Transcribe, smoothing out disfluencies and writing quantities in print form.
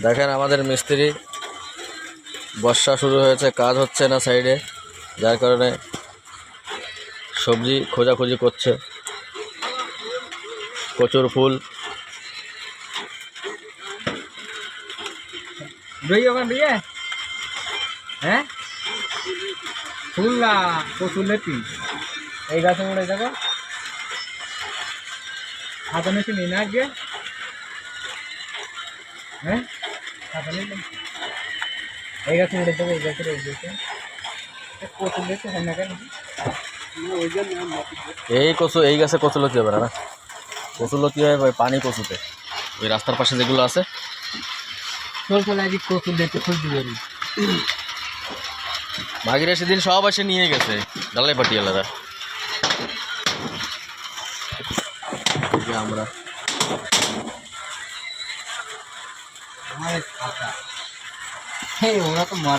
দেখেন আমাদের মিস্ত্রি, বর্ষা শুরু হয়েছে, কাজ হচ্ছে না সাইডে, যার কারণে সবজি খোঁজাখুঁজি করছে। প্রচুর ফুল। হ্যাঁ ফুল না প্রচুর লেপি এই গাছে উড়ে যাবো হাতে মেশিন নিয়ে না গিয়ে। হ্যাঁ হাতে মেশিন এই গাছে উড়ে যাবো, এই গাছে উড়ে যেতে প্রচুর লেপি হয় না কেন? এই কচু, এই গাছে কচুলতি হবে না, কচুলতি হয় ওই পানি কচুতে, ওই রাস্তার পাশে যেগুলো আছে। চল চলে আজ প্রচুর লেপি ফুল দিয়ে ভাগিরা সেদিন সব এসে নিয়ে গেছে ডালাই পাটিয়ালারা। আমরা আমার খাতা ওরা তো